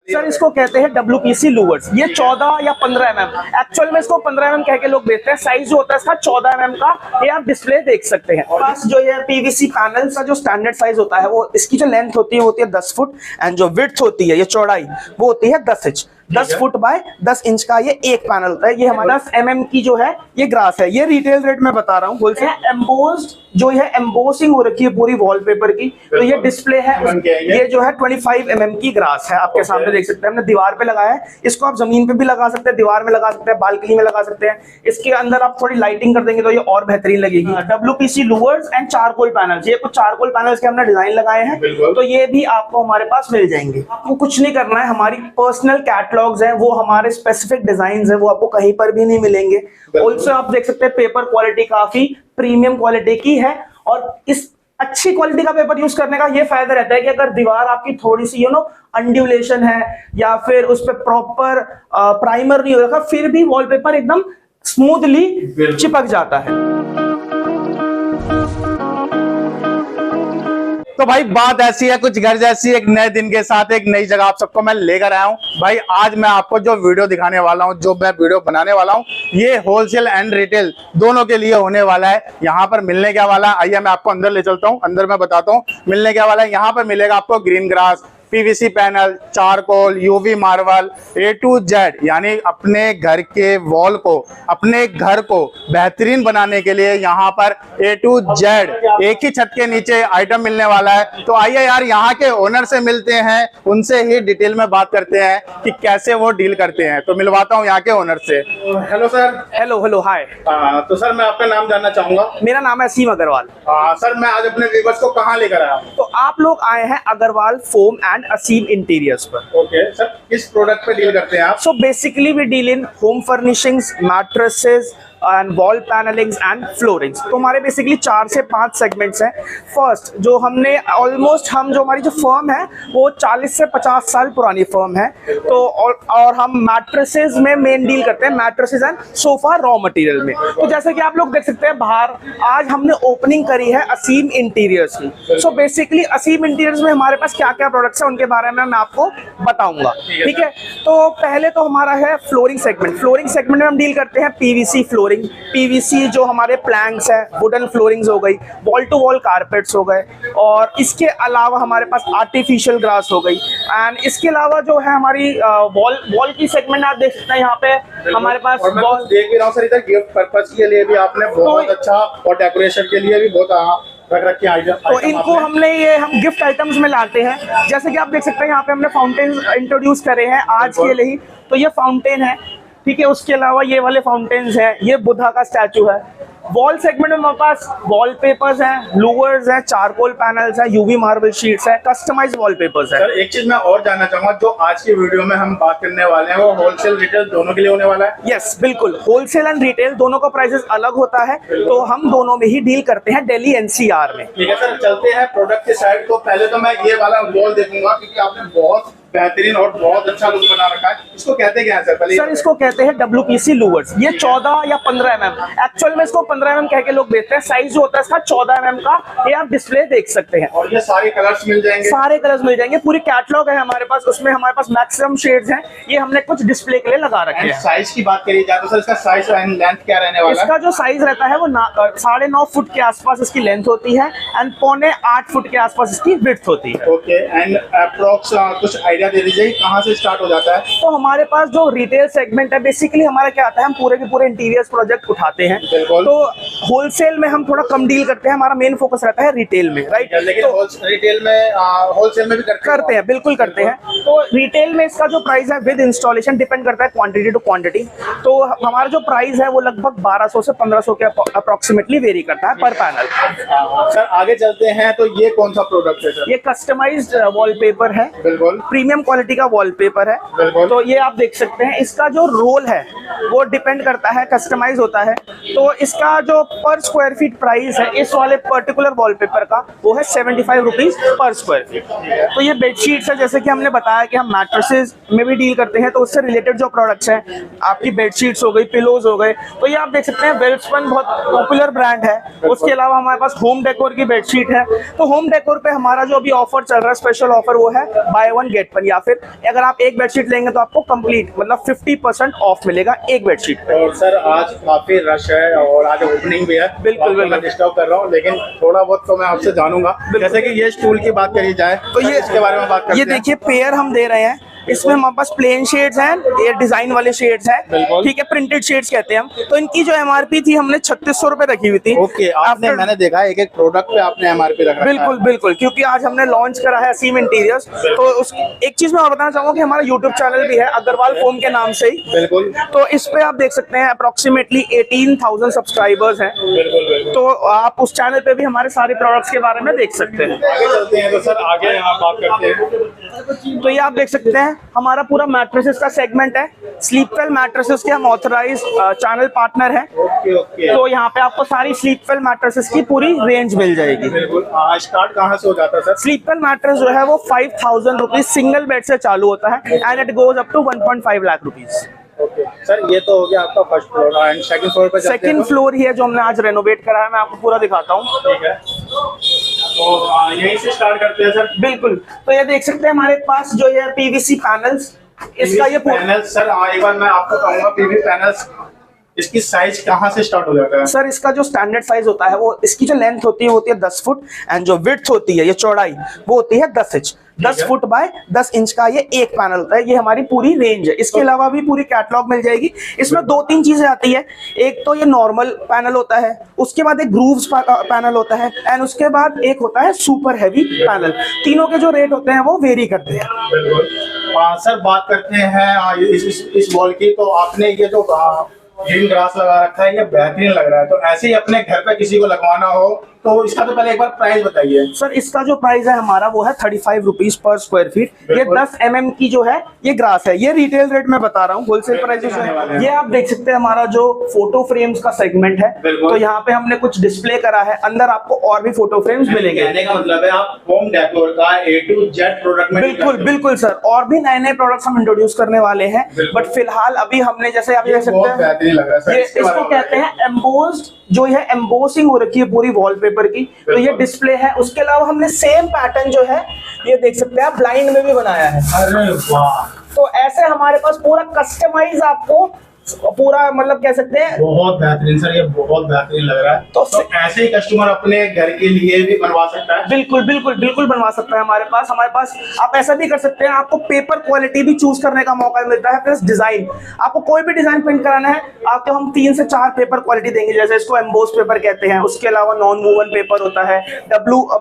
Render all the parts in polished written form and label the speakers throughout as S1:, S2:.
S1: Sir इसको कहते हैं WPC लूवर्स। ये 14 या 15 mm, एक्चुअल में इसको 15 mm कह के लोग बेचते हैं। साइज जो होता है इसका 14 mm का, ये आप डिस्प्ले देख सकते हैं। और जो ये PVC पैनल का जो स्टैंडर्ड साइज होता है, वो इसकी जो लेंथ होती है 10 फुट, एंड जो विड्थ होती है, ये चौड़ाई, वो होती है 10 इंच। 10 फुट बाय 10 इंच का ये एक पैनल होता है। ये हमारा 10 mm की जो है ये ग्रास है। ये रिटेल रेट में बता रहा हूँ, होलसेल एम्बोस्ड जो है एम्बोसिंग हो रखी है पूरी वॉलपेपर की। तो ये डिस्प्ले है, ये जो है 25 mm की ग्रास है, आपके सामने देख सकते हैं। हमने दीवार पे लगाया है, इसको आप जमीन पे भी लगा सकते हैं, दीवार में लगा सकते हैं, बालकनी में लगा सकते हैं। इसके अंदर आप थोड़ी लाइटिंग कर देंगे तो ये और बेहतरीन लगेगी। WPC louvres and charcoal panels, ये कुछ चारकोल पैनल्स के हमने डिजाइन लगाए हैं, तो ये भी आपको हमारे पास मिल जाएंगे। आपको कुछ नहीं करना है, हमारी पर्सनल कैटलॉग्स हैं, वो हमारे स्पेसिफिक डिजाइन है, वो आपको कहीं पर भी नहीं मिलेंगे। ऑल्सो आप देख सकते हैं पेपर क्वालिटी काफी प्रीमियम क्वालिटी की है, और इस अच्छी क्वालिटी का पेपर यूज करने का ये फायदा रहता है कि अगर दीवार आपकी थोड़ी सी अंड्यूलेशन है, या फिर उस पर प्रॉपर प्राइमर नहीं हो रखा, फिर भी वॉलपेपर एकदम स्मूथली चिपक जाता है।
S2: तो भाई बात ऐसी है, कुछ घर जैसी, एक नए दिन के साथ एक नई जगह आप सबको मैं लेकर आया हूँ। भाई आज मैं आपको जो वीडियो दिखाने वाला हूँ, जो मैं वीडियो बनाने वाला हूँ, ये होलसेल एंड रिटेल दोनों के लिए होने वाला है। यहाँ पर मिलने क्या वाला है, आइए मैं आपको अंदर ले चलता हूँ, अंदर मैं बताता हूँ मिलने क्या वाला है। यहाँ पर मिलेगा आपको green grass, PVC panel, charcoal, UV marble, A to Z, यानी अपने घर के वॉल को, अपने घर को बेहतरीन बनाने के लिए यहाँ पर A to Z एक ही छत के नीचे आइटम मिलने वाला है। तो आइए यार यहाँ के ओनर से मिलते हैं, उनसे ही डिटेल में बात करते हैं कि कैसे वो डील करते हैं। तो मिलवाता हूँ यहाँ के ओनर से। Hello sir.
S1: Hello hi.
S2: तो सर मैं आपका नाम जानना चाहूंगा।
S1: मेरा नाम है असीम अग्रवाल।
S2: सर मैं आज अपने व्यूअर्स को कहाँ लेकर आया हूँ?
S1: तो आप लोग आए हैं Agarwal foam and Aseem interiors पर।
S2: ओके सर, किस प्रोडक्ट पे डील करते हैं आप?
S1: So basically we deal in home furnishings, mattresses and wall panelings and floorings। तो हमारे बेसिकली 4 से 5 सेगमेंट्स हैं। फर्स्ट जो हमने ऑलमोस्ट जो हमारी जो फर्म है वो 40 से 50 साल पुरानी फर्म है। तो और हम मैट्रेसेस में मेन डील करते हैं, mattresses and sofa raw material में। तो जैसे कि आप लोग देख सकते हैं बाहर, आज हमने ओपनिंग करी है असीम इंटीरियर्स की। सो बेसिकली असीम इंटीरियर्स में हमारे पास क्या क्या प्रोडक्ट्स हैं उनके बारे में मैं आपको बताऊंगा, ठीक है। तो पहले तो हमारा है फ्लोरिंग सेगमेंट। फ्लोरिंग सेगमेंट में हम डील करते हैं PVC फ्लोरिंग, PVC जो हमारे प्लैंक्स है, वुडन फ्लोरिंग्स हो गई, वॉल टू वॉल कारपेट्स हो गए, और इसके अलावा हमारे पास आर्टिफिशियल ग्रास हो गई। एंड इसके अलावा जो है हमारी वॉल की सेगमेंट आप देख सकते हैं, यहाँ पे हमारे पास वॉल
S2: देख भी रहा हूँ सर, इधर गिफ्ट पर्पस के लिए भी आपने बहुत अच्छा, और डेकोरेशन के लिए भी बहुत रख रखे आइटम।
S1: तो इनको हम गिफ्ट आइटम्स में लाते हैं। जैसे कि आप देख सकते हैं यहाँ पे हमने फाउंटेन इंट्रोड्यूस करे हैं आज के लिए ही। तो ये फाउंटेन है, ठीक है। उसके अलावा ये वाले फाउंटेन्स हैं, ये बुद्धा का स्टैचू है। वॉल सेगमेंट में हमारे पास वॉलपेपर्स हैं, लूवर्स हैं, चारकोल पैनल्स हैं, UV मार्बल शीट्स हैं, कस्टमाइज्ड वॉलपेपर्स हैं।
S2: सर एक चीज मैं और जानना चाहूंगा, जो आज की वीडियो में हम बात करने वाले हैं वो होलसेल रिटेल दोनों के लिए होने वाला है?
S1: यस बिल्कुल, होलसेल एंड रिटेल दोनों का प्राइसेस अलग होता है। तो हम दोनों में ही डील करते हैं दिल्ली NCR में।
S2: ठीक है सर, चलते हैं प्रोडक्ट के साइड। तो पहले तो मैं ये वाला वॉल देखूंगा, क्योंकि आपने बहुत बेहतरीन और बहुत अच्छा लुक बना रखा है। इसको कहते क्या है सर?
S1: सर इसको कहते हैं WPC लूवर्स। ये 14 या 15 mm, एक्चुअल में इसको 15 mm कह के लोग बेचते हैं। साइज जो होता है इसका 14 mm का, ये आप डिस्प्ले देख सकते हैं।
S2: और ये सारे कलर्स मिल जाएंगे?
S1: सारे कलर्स मिल जाएंगे, पूरी कैटलॉग है हमारे पास, उसमें हमारे पास मैक्सिमम शेड्स हैं। ये हमने कुछ डिस्प्ले के लिए लगा रखे हैं।
S2: साइज की बात करी जाए तो सर इसका साइज एंड लेंथ क्या रहने वाला है?
S1: इसका जो साइज रहता है वो 9.5 फुट के आसपास इसकी लेंथ होती है, एंड 7.25 फुट के आसपास इसकी विड्थ होती है।
S2: ओके, एंड अप्रॉक्स कुछ आइडिया दे दीजिए कहाँ से स्टार्ट हो जाता है?
S1: तो हमारे पास जो रिटेल सेगमेंट है, बेसिकली हमारा क्या आता है, हम पूरे के पूरे इंटीरियर्स प्रोजेक्ट उठाते हैं। तो होलसेल में हम थोड़ा कम डील करते हैं, हमारा मेन फोकस रहता है रिटेल में, राइट।
S2: लेकिन तो रिटेल में होलसेल में भी करते हैं?
S1: बिल्कुल करते हैं। तो रिटेल में इसका जो प्राइस है विद इंस्टॉलेशन डिपेंड करता है क्वांटिटी टू क्वांटिटी। तो हमारा जो प्राइस है वो लगभग 1200 से 1500 के अप्रोक्सीमेटली वेरी करता है पर पैनल।
S2: सर आगे चलते हैं, तो ये कौन सा प्रोडक्ट है सर?
S1: ये कस्टमाइज्ड वॉलपेपर है, बिल्कुल प्रीमियम क्वालिटी का वॉलपेपर है। तो ये आप देख सकते हैं, इसका जो रोल है वो डिपेंड करता है, कस्टमाइज होता है। तो इसका जो पर स्क्वायर फीट प्राइस है इस वाले पर्टिकुलर वॉलपेपर का, वो है 75 रुपीज पर स्क्वायर फीट। तो ये बेडशीट्स है, जैसे कि हमने बताया कि हम मैट्रेसेस में भी डील करते हैं, तो उससे रिलेटेड जो प्रोडक्ट्स हैं, आपकी बेडशीट्स हो गई, पिलोज हो गए, तो ये आप देख सकते हैं वेल्सपन बहुत पॉपुलर ब्रांड है। उसके अलावा हमारे पास होम डेकोर की बेडशीट है। तो होम डेकोर पे हमारा जो अभी ऑफर चल रहा है, स्पेशल ऑफर, वो है बाय 1 गेट 1 या फिर अगर आप एक बेडशीट लेंगे तो आपको कंप्लीट मतलब 50% ऑफ मिलेगा एक बेडशीट पे।
S2: और सर आज काफी रश है और आज ओपनिंग भी है,
S1: बिल्कुल
S2: मैं डिस्टर्ब कर रहा हूँ, लेकिन थोड़ा बहुत तो मैं आपसे जानूंगा। जैसे कि ये स्टूल की बात करी जाए
S1: तो ये
S2: इसके बारे में बात करते
S1: ये
S2: हैं।
S1: देखिए पेयर हम दे रहे हैं, इसमें हमारे पास प्लेन शेड्स हैं, ये डिजाइन वाले शेड्स हैं, ठीक है, प्रिंटेड शेड्स कहते हैं हम। तो इनकी जो एमआरपी थी हमने 3600 रुपए रखी हुई थी।
S2: ओके, आपने मैंने देखा है एक एक प्रोडक्ट पे आपने एमआरपी रखा है।
S1: बिल्कुल बिल्कुल, क्योंकि आज हमने लॉन्च करा है असीम इंटीरियर्स। तो उस एक चीज मैं और बताना चाहूंगा कि हमारा यूट्यूब चैनल भी है अग्रवाल फोम के नाम से ही।
S2: बिल्कुल।
S1: तो इस पे आप देख सकते हैं अप्रोक्सीमेटली 18,000 सब्सक्राइबर्स हैं।
S2: बिल्कुल।
S1: तो आप उस चैनल पे भी हमारे सारे प्रोडक्ट्स के बारे में देख सकते हैं।
S2: आगे चलते हैं तो सर आगे आप बात करते हैं।
S1: तो ये आप देख सकते हैं हमारा पूरा मैट्रेसेस का सेगमेंट है। स्लीपवेल मैट्रेसेस के हम ऑथराइज चैनल पार्टनर हैं।
S2: ओके।
S1: तो यहाँ पे आपको सारी स्लीपवेल मैट्रेसेस की पूरी रेंज मिल जाएगी।
S2: बिल्कुल। स्टार्ट कहाँ से हो जाता है सर?
S1: स्लीपवेल मैट्रेस जो है वो 5,000 रुपीज सिंगल बेड से चालू होता है and it goes up to 1.5 lakh rupees.
S2: Okay sir, ये तो हो गया आपका first floor and second floor पे
S1: सेकंड फ्लोर ही है जो हमने आज रेनोवेट करा है, मैं आपको पूरा दिखाता हूँ।
S2: ठीक है, तो यहीं से स्टार्ट करते हैं सर।
S1: बिल्कुल। तो ये देख सकते हैं हमारे पास जो है पीवीसी पैनल्स, इसका ये
S2: पैनल सर एक बार मैं आपको कहूंगा पीवी पैनल्स इसकी साइज कहाँ से स्टार्ट हो जाता है?
S1: सर इसका जो स्टैंडर्ड साइज होता है वो इसकी जो लेंथ होती है 10 फुट एंड जो विड्थ होती है ये चौड़ाई वो होती है 10 इंच। 10 फुट बाय 10 इंच का ये एक पैनल होता है। ये हमारी पूरी रेंज है। इसके अलावा भी पूरी कैटलॉग मिल जाएगी। इसमें 2-3 चीजें आती है। एक तो ये नॉर्मल पैनल होता है, उसके बाद एक ग्रूव्स पैनल होता है एंड उसके बाद एक होता है सुपर हैवी पैनल। तीनों के जो रेट होते हैं वो वेरी करते हैं।
S2: बिल्कुल। सर बात करते हैं इस वॉल की, तो आपने ये जो ग्रीन ग्रास लगा रखा है ये बेहतरीन लग रहा है। तो ऐसे ही अपने घर पे किसी को लगवाना हो तो इसका तो पहले एक बार प्राइस बताइए।
S1: सर इसका जो प्राइस है हमारा वो है 35 रुपीज पर स्क्वायर फीट। ये 10 mm की जो है ये ग्रास है। ये रिटेल रेट में बता रहा हूँ, होलसेल प्राइस है। ये आप देख सकते हैं हमारा जो फोटो फ्रेम्स का सेगमेंट है। तो यहाँ पे हमने कुछ डिस्प्ले करा है, अंदर आपको और भी फोटो फ्रेम्स मिलेंगे।
S2: कहने का मतलब है आप होम डेकोर का A to Z प्रोडक्ट में
S1: बिल्कुल बिल्कुल सर, और भी नए नए प्रोडक्ट्स हम इंट्रोड्यूस करने वाले हैं। बट फिलहाल अभी हमने जैसे आप देख सकते हैं ये इसको कहते हैं एम्बोस्ड, जो है एम्बोसिंग हो रखी है पूरी वॉलपेपर की। तो ये डिस्प्ले है। उसके अलावा हमने सेम पैटर्न जो है ये देख सकते हैं आप ब्लाइंड में भी बनाया है।
S2: अरे वाह,
S1: तो ऐसे हमारे पास पूरा कस्टमाइज आपको पूरा मतलब कह सकते हैं
S2: बहुत बेहतरीन सर, ये बहुत बेहतरीन लग रहा है। तो ऐसे ही कस्टमर अपने घर के लिए भी बनवा सकता है।
S1: बिल्कुल बिल्कुल बिल्कुल बनवा सकता है। हमारे पास आप ऐसा भी कर सकते हैं, आपको पेपर क्वालिटी भी चूज करने का मौका मिलता है। प्लस डिजाइन, आपको कोई भी डिजाइन प्रिंट कराना है आपको हम 3 से 4 पेपर क्वालिटी देंगे। जैसे इसको एम्बोस पेपर कहते हैं, उसके अलावा नॉन वूवन पेपर होता है,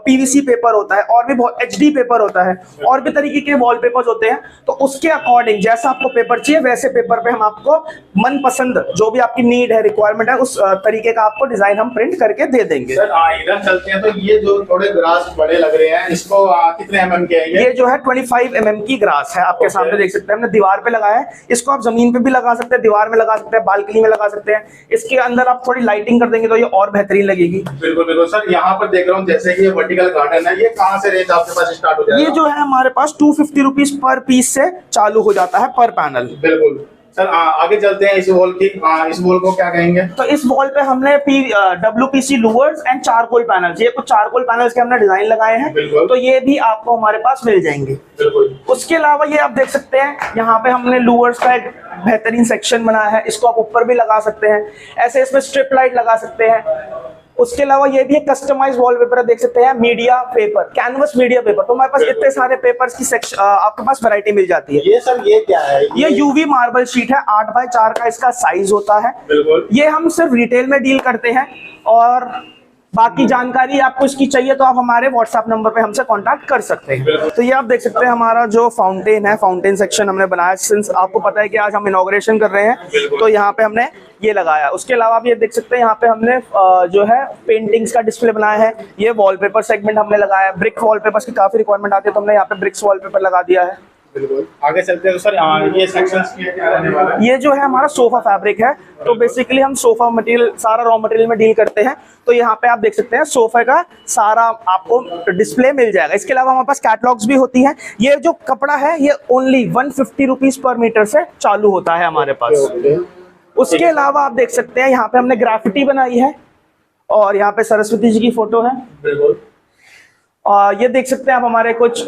S1: PVC पेपर होता है, और भी बहुत HD पेपर होता है, और भी तरीके के वॉल पेपर्स होते हैं। तो उसके अकॉर्डिंग जैसा आपको पेपर चाहिए वैसे पेपर पे हम आपको मनपसंद जो भी आपकी नीड है, रिक्वायरमेंट है, उस तरीके का आपको डिजाइन हम प्रिंट करके दे देंगे।
S2: सर इधर चलते हैं, तो ये जो थोड़े ग्रास बड़े लग रहे हैं इसको कितने mm के हैं?
S1: ये जो है 25 mm की ग्रास है। आपके सामने देख सकते हैं हमने दीवार पे लगाया है। इसको आप जमीन पे भी लगा सकते हैं, दीवार में लगा सकते हैं, बालकनी में लगा सकते हैं। इसके अंदर आप थोड़ी लाइटिंग कर देंगे तो ये और बेहतरीन लगेगी।
S2: बिल्कुल बिल्कुल सर, यहाँ पर देख रहा हूँ जैसे कि ये वर्टिकल गार्डन है, ये कहाँ से रेंज आपके पास स्टार्ट हो जाएगा?
S1: ये जो है हमारे पास 250 रुपीज पर पीस से चालू हो जाता है पर पैनल।
S2: बिल्कुल सर, आगे चलते हैं। इस वॉल की इस वॉल को क्या कहेंगे?
S1: तो इस वॉल पे हमने WPC louvres and charcoal panels, ये कुछ चारकोल पैनल्स के हमने डिजाइन लगाए हैं। तो ये भी आपको हमारे पास मिल जाएंगे।
S2: बिल्कुल।
S1: उसके अलावा ये आप देख सकते हैं यहाँ पे हमने लूवर्स का एक बेहतरीन सेक्शन बनाया है। इसको आप ऊपर भी लगा सकते हैं, ऐसे इसमें स्ट्रिप लाइट लगा सकते हैं। उसके अलावा ये भी एक कस्टमाइज वॉलपेपर है, देख सकते हैं media paper, canvas media paper. तो हमारे पास इतने सारे पेपर्स की सेक्शन आपके पास वैरायटी मिल जाती है।
S2: ये सर ये क्या है?
S1: ये UV मार्बल शीट है, 8x4 का इसका साइज होता है।
S2: बिल्कुल।
S1: ये हम सिर्फ रिटेल में डील करते हैं, और बाकी जानकारी आपको इसकी चाहिए तो आप हमारे व्हाट्सएप नंबर पे हमसे कांटेक्ट कर सकते हैं। तो ये आप देख सकते हैं हमारा जो फाउंटेन है, फाउंटेन सेक्शन हमने बनाया। सिंस आपको पता है कि आज हम इनॉग्रेशन कर रहे हैं तो यहाँ पे हमने ये लगाया। उसके अलावा आप ये देख सकते हैं यहाँ पे हमने जो है पेंटिंग्स का डिस्प्ले बनाया है। ये वॉलपेपर सेगमेंट हमने लगाया है। ब्रिक वॉलपेपर्स की काफी रिक्वायरमेंट आती है तो हमने यहाँ पे ब्रिक्स वॉलपेपर लगा दिया है।
S2: बिल्कुल। आगे चलते हैं तो सर ये सेक्शंस क्या रहने वाला है?
S1: ये जो है हमारा सोफा फैब्रिक है। तो बेसिकली हम सोफा मटेरियल सारा रॉ मटेरियल में डील करते हैं। तो यहाँ पे आप देख सकते हैं सोफे का सारा आपको डिस्प्ले मिल जाएगा। इसके अलावा हमारे पास कैटलॉग्स भी होती हैं। ये जो कपड़ा है ये ओनली 150 रुपीज पर मीटर से चालू होता है हमारे पास। उसके अलावा आप देख सकते हैं यहाँ पे हमने ग्राफिटी बनाई है, और यहाँ पे सरस्वती जी की फोटो है।
S2: बिल्कुल।
S1: ये देख सकते हैं आप हमारे कुछ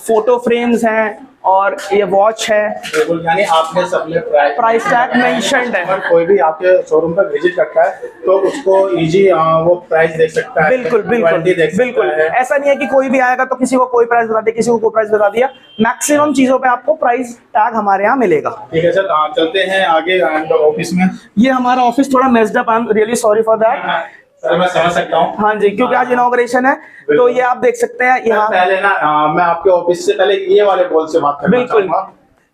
S1: फोटो फ्रेम्स हैं और ये वॉच है।
S2: बिल्कुल, यानी आपने सबने
S1: प्राइस टैग मेंशन्ड है।
S2: अगर कोई भी आपके शोरूम पर विजिट करता है तो उसको इजी वो प्राइस देख सकता है,
S1: बिल्कुल बिल्कुल
S2: क्वालिटी देख सकता
S1: बिल्कुल।
S2: है।
S1: ऐसा नहीं है कि कोई भी आएगा तो किसी को कोई प्राइस बता दिया, किसी को कोई प्राइस बता दिया। मैक्सिमम चीजों पे आपको प्राइस टैग हमारे यहाँ मिलेगा।
S2: ठीक है सर, चलते हैं आगे ऑफिस में।
S1: ये हमारा ऑफिस थोड़ा messed up, I am really sorry for that.
S2: Sir मैं समझ सकता हूँ।
S1: हाँ जी, क्योंकि आज इनॉग्रेशन है तो ये आप देख सकते हैं यहाँ।
S2: पहले ना मैं आपके ऑफिस से पहले ये वाले बॉल से बात करना
S1: बिल्कुल।
S2: चाहूंगा।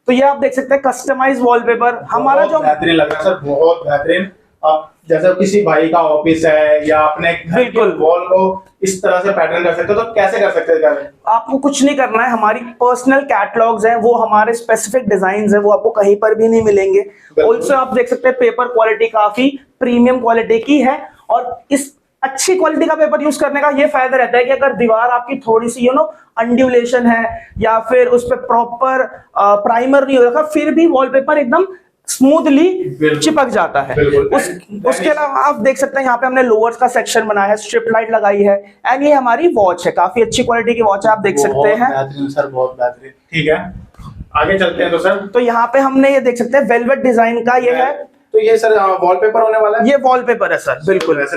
S1: तो ये आप देख सकते हैं कस्टमाइज वॉलपेपर हमारा जो
S2: बेहतरीन लग रहा है सर, बहुत बेहतरीन। आप जैसे किसी भाई का ऑफिस है या अपने घर के वॉल को इस तरह से पैटर्न कर सकते हो तो कैसे कर सकते हैं?
S1: आपको कुछ नहीं करना है, हमारी पर्सनल कैटलॉग्स हैं, वो हमारे स्पेसिफिक डिजाइन हैं, वो आपको कहीं पर भी नहीं मिलेंगे। ऑल्सो आप देख सकते हैं पेपर क्वालिटी काफी प्रीमियम क्वालिटी की है और इस अच्छी क्वालिटी का पेपर यूज करने का ये फायदा रहता है कि अगर दीवार आपकी थोड़ी सी अंड्यूलेशन है या फिर उस पर प्रॉपर प्राइमर नहीं हो रखा, फिर भी वॉलपेपर एकदम स्मूथली चिपक जाता है। उसके अलावा आप देख सकते हैं यहाँ पे हमने लोअर्स का सेक्शन बनाया है, स्ट्रिप लाइट लगाई है एंड ये हमारी वॉच है, काफी अच्छी क्वालिटी की वॉच है, आप देख सकते हैं।
S2: बेहतरीन सर, बहुत बेहतरीन। ठीक है, आगे चलते हैं। तो सर
S1: तो यहाँ पे हमने ये देख सकते हैं वेलवेट डिजाइन का ये है।
S2: तो ये सर वॉलपेपर होने वाला है?
S1: ये वॉलपेपर है सर, बिल्कुल
S2: ऐसे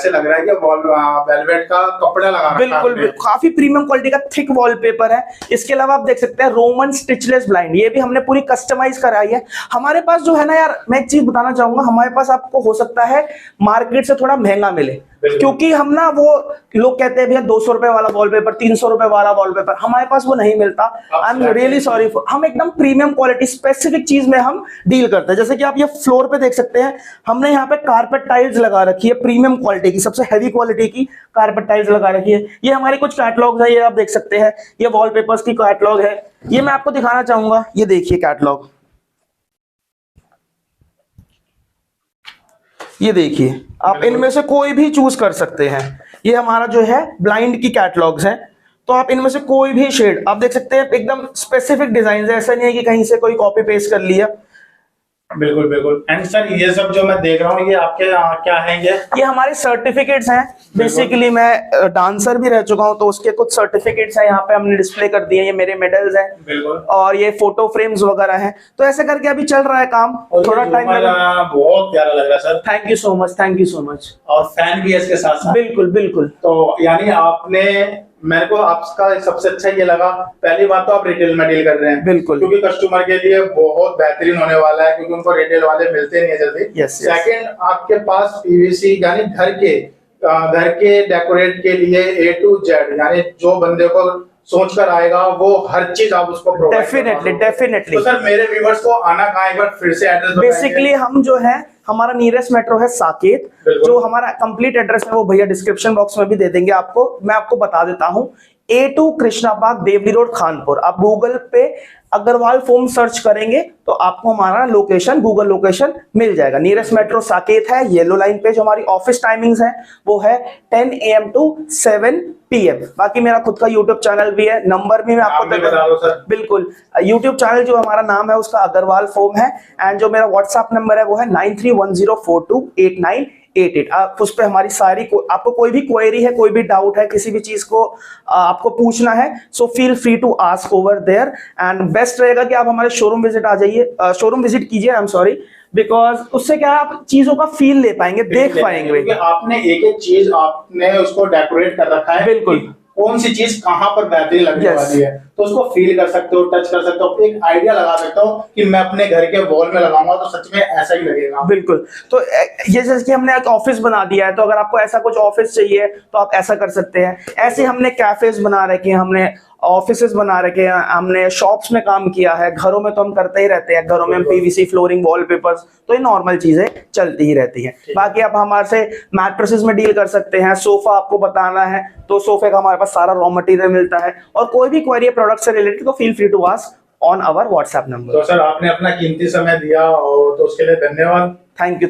S2: लग रहा है कि वेलवेट का कपड़ा लगा रखा है।
S1: बिल्कुल काफी प्रीमियम क्वालिटी का थिक वॉलपेपर है। इसके अलावा आप देख सकते हैं रोमन स्टिचलेस ब्लाइंड, ये भी हमने पूरी कस्टमाइज कराई है। हमारे पास जो है ना यार, मैं एक चीज बताना चाहूंगा, हमारे पास आपको हो सकता है मार्केट से थोड़ा महंगा मिले, क्योंकि हम ना वो लोग कहते हैं भैया 200 रुपए वाला वॉलपेपर, 300 रुपए वाला वॉलपेपर, हमारे पास वो नहीं मिलता। I am really sorry for, हम एकदम प्रीमियम क्वालिटी स्पेसिफिक चीज में हम डील करते हैं। जैसे कि आप ये फ्लोर पे देख सकते हैं, हमने यहाँ पे कारपेट टाइल्स लगा रखी है, प्रीमियम क्वालिटी की, सबसे हैवी क्वालिटी की कारपेट टाइल्स लगा रखी है। ये हमारी कुछ कैटलॉग है, ये आप देख सकते हैं, ये वॉलपेपर्स की कैटलॉग है। ये मैं आपको दिखाना चाहूंगा, ये देखिए कैटलॉग, ये देखिए, आप इनमें से कोई भी चूज कर सकते हैं। ये हमारा जो है ब्लाइंड की कैटलॉग्स हैं, तो आप इनमें से कोई भी शेड आप देख सकते हैं, एकदम स्पेसिफिक डिजाइन है, ऐसा नहीं है कि कहीं से कोई कॉपी पेस्ट कर लिया।
S2: बिल्कुल बिल्कुल। एंड सर ये सब जो मैं देख रहा हूँ ये आपके क्या है? ये
S1: हमारे सर्टिफिकेट्स हैं। बेसिकली मैं डांसर भी रह चुका हूँ तो उसके कुछ सर्टिफिकेट्स हैं, यहाँ पे हमने डिस्प्ले कर दिए। ये मेरे मेडल्स हैं।
S2: बिल्कुल।
S1: और ये फोटो फ्रेम्स वगैरह हैं। तो ऐसे करके अभी चल रहा है काम, थोड़ा टाइम लगा।
S2: बहुत प्यारा लग रहा है sir,
S1: thank you so much, thank you so much.
S2: और फैन भी है इसके साथ साथ।
S1: बिल्कुल बिल्कुल।
S2: तो यानी आपने, मेरे को आपका सबसे अच्छा ये लगा, पहली बात तो आप रिटेल में डील कर रहे हैं।
S1: बिल्कुल,
S2: क्योंकि कस्टमर के लिए बहुत बेहतरीन होने वाला है, क्योंकि उनको रिटेल वाले मिलते नहीं है जल्दी। सेकंड, आपके पास पीवीसी यानी घर के डेकोरेट के लिए A to Z, यानी जो बंदे को सोच कर आएगा वो हर चीज आप उसको प्रोवाइड। डेफिनेटली। तो सर मेरे व्यूअर्स को आना कहाँ, एक बार फिर से एड्रेस बताएंगे? बेसिकली
S1: हम जो है, हमारा नियरेस्ट मेट्रो है साकेत, जो हमारा कंप्लीट एड्रेस है वो भैया डिस्क्रिप्शन बॉक्स में भी दे देंगे आपको। मैं आपको बता देता हूँ, A2 Krishna Park, Devli Road, Khanpur. आप गूगल पे अग्रवाल फोम सर्च करेंगे तो आपको हमारा लोकेशन, गूगल लोकेशन मिल जाएगा। नियरेस्ट मेट्रो साकेत है, येलो लाइन पे। जो हमारी ऑफिस टाइमिंग्स है वो है 10 AM to 7 PM। बाकी मेरा खुद का यूट्यूब चैनल भी है, नंबर भी मैं आपको बता दूं। बिल्कुल, यूट्यूब चैनल जो हमारा नाम है उसका अग्रवाल फोम है, एंड जो मेरा व्हाट्सएप नंबर है वो है 9310428988। आप उस पर हमारी सारी आपको कोई भी क्वेरी है, कोई भी डाउट है, किसी भी चीज को आपको पूछना है, so feel free to ask over there. And best रहेगा कि आप हमारे शोरूम विजिट आ जाइए, शोरूम विजिट कीजिए, आई एम सॉरी, बिकॉज उससे क्या आप चीजों का फील ले पाएंगे, देख पाएंगे।
S2: आपने एक एक चीज आपने उसको डेकोरेट कर रखा है।
S1: बिल्कुल,
S2: कौन सी चीज कहां पर बेहतरीन लगने वाली है, तो उसको फील कर सकते हो, टच कर सकते हो, एक आइडिया लगा सकते हो कि मैं अपने घर के वॉल में लगाऊंगा तो सच में ऐसा ही लगेगा।
S1: बिल्कुल। तो ये जैसे कि हमने एक ऑफिस बना दिया है, तो अगर आपको ऐसा कुछ ऑफिस चाहिए तो आप ऐसा कर सकते हैं। ऐसे हमने कैफेज बना रखे हैं, हमने ऑफिसेस बना रखे हैं, हमने शॉप्स में काम किया है, घरों में तो हम करते ही रहते हैं। घरों में हम पीवीसी फ्लोरिंग, वॉलपेपर्स, तो ये नॉर्मल चीजें चलती ही रहती हैं। बाकी आप हमारे से मैट्रेसेस में डील कर सकते हैं। सोफा आपको बताना है तो सोफे का हमारे पास सारा रॉ मटेरियल मिलता है, और कोई भी क्वेरी प्रोडक्ट से रिलेटेड तो feel free to ask on our WhatsApp number.
S2: तो सर आपने अपना कीमती समय दिया और तो उसके लिए धन्यवाद।
S1: Thank you.